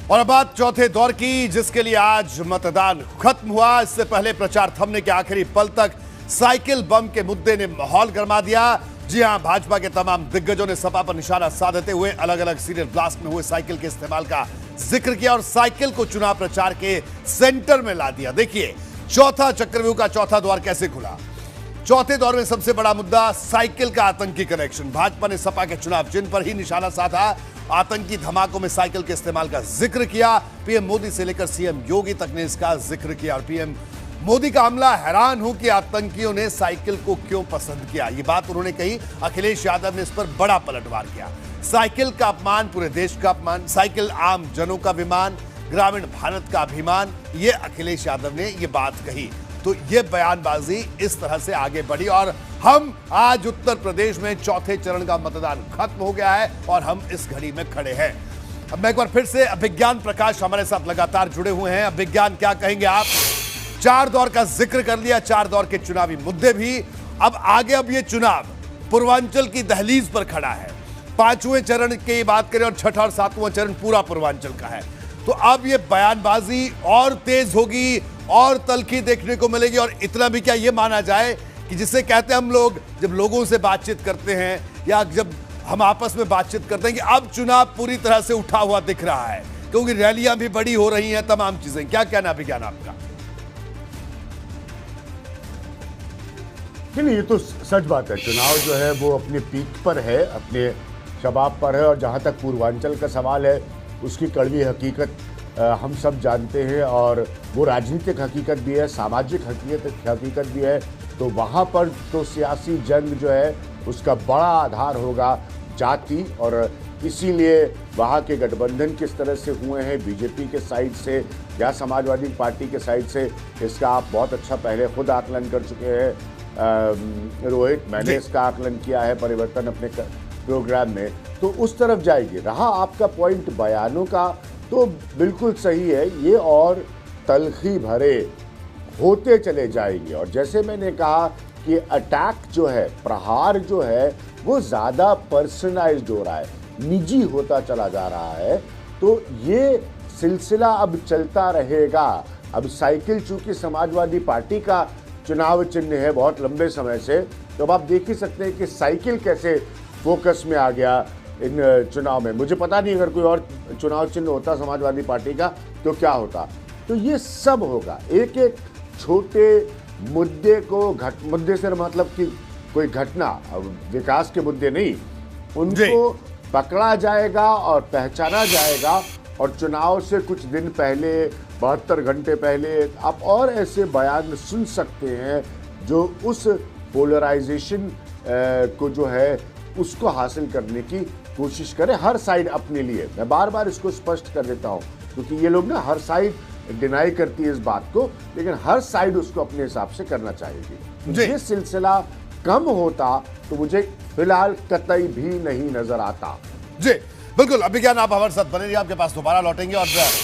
और अब बात चौथे दौर की, जिसके लिए आज मतदान खत्म हुआ। इससे पहले प्रचार थमने के आखिरी पल तक साइकिल बम के मुद्दे ने माहौल गरमा दिया। जी हां, भाजपा के तमाम दिग्गजों ने सपा पर निशाना साधते हुए अलग अलग सीरियल ब्लास्ट में हुए साइकिल के इस्तेमाल का जिक्र किया और साइकिल को चुनाव प्रचार के सेंटर में ला दिया। देखिए चौथा चक्रव्यूह का चौथा द्वार कैसे खुला। चौथे दौर में सबसे बड़ा मुद्दा साइकिल का आतंकी कनेक्शन। भाजपा ने सपा के चुनाव चिन्ह पर ही निशाना साधा। आतंकी धमाकों में साइकिल के इस्तेमाल का जिक्र किया। पीएम मोदी से लेकर सीएम योगी तक ने इसका जिक्र किया और पीएम मोदी का हमला, हैरान हूं कि आतंकियों ने साइकिल को क्यों पसंद किया, ये बात उन्होंने कही। अखिलेश यादव ने इस पर बड़ा पलटवार किया। साइकिल का अपमान, पूरे देश का अपमान, साइकिल आम जनों का विमान, ग्रामीण भारत का अभिमान, ये अखिलेश यादव ने ये बात कही। तो ये बयानबाजी इस तरह से आगे बढ़ी और हम आज उत्तर प्रदेश में चौथे चरण का मतदान खत्म हो गया है और हम इस घड़ी में खड़े हैं। अब मैं एक बार फिर से अभिज्ञान प्रकाश हमारे साथ लगातार जुड़े हुए हैं। अभिज्ञान, क्या कहेंगे आप? चार दौर का जिक्र कर लिया, चार दौर के चुनावी मुद्दे भी। अब आगे अब ये चुनाव पूर्वांचल की दहलीज पर खड़ा है। पांचवें चरण की बात करें और छठा और सातवां चरण पूरा पूर्वांचल का है। तो अब ये बयानबाजी और तेज होगी और तल्खी देखने को मिलेगी। और इतना भी क्या ये माना जाए कि जिसे कहते हैं हम लोग जब लोगों से बातचीत करते हैं या जब हम आपस में बातचीत करते हैं कि अब चुनाव पूरी तरह से उठा हुआ दिख रहा है, क्योंकि रैलियां भी बड़ी हो रही हैं, तमाम चीजें। क्या कहना अभिज्ञान आपका? नहीं, ये तो सच बात है। चुनाव जो है वो अपने पीक पर है, अपने शबाब पर है। और जहाँ तक पूर्वांचल का सवाल है, उसकी कड़वी हकीकत हम सब जानते हैं और वो राजनीतिक हकीकत भी है, सामाजिक हकीकत भी है। तो वहाँ पर तो सियासी जंग जो है उसका बड़ा आधार होगा जाति, और इसीलिए वहाँ के गठबंधन किस तरह से हुए हैं बीजेपी के साइड से या समाजवादी पार्टी के साइड से, इसका आप बहुत अच्छा पहले खुद आकलन कर चुके हैं रोहित। मैंने इसका आकलन किया है परिवर्तन अपने प्रोग्राम में। तो उस तरफ जाएगी। रहा आपका पॉइंट बयानों का, तो बिल्कुल सही है, ये और तलखी भरे होते चले जाएंगे। और जैसे मैंने कहा कि अटैक जो है, प्रहार जो है, वो ज़्यादा पर्सनलाइज्ड हो रहा है, निजी होता चला जा रहा है। तो ये सिलसिला अब चलता रहेगा। अब साइकिल चूंकि समाजवादी पार्टी का चुनाव चिन्ह है बहुत लंबे समय से, तो अब आप देख ही सकते हैं कि साइकिल कैसे फोकस में आ गया इन चुनाव में। मुझे पता नहीं अगर कोई और चुनाव चिन्ह होता समाजवादी पार्टी का तो क्या होता। तो ये सब होगा। एक एक छोटे मुद्दे को मुद्दे से मतलब कि कोई घटना, विकास के मुद्दे नहीं, उनको पकड़ा जाएगा और पहचाना जाएगा। और चुनाव से कुछ दिन पहले, 72 घंटे पहले आप और ऐसे बयान सुन सकते हैं जो उस पोलराइजेशन को जो है उसको हासिल करने की कोशिश करें, हर साइड अपने लिए। मैं बार बार इसको स्पष्ट कर देता हूं क्योंकि ये लोग ना हर साइड डिनाई करती है इस बात को, लेकिन हर साइड उसको अपने हिसाब से करना चाहेगी। ये सिलसिला कम होता तो मुझे फिलहाल कतई भी नहीं नजर आता। जी बिल्कुल, अभिज्ञान आप हमारे साथ बने रहिए, आपके पास दोबारा लौटेंगे और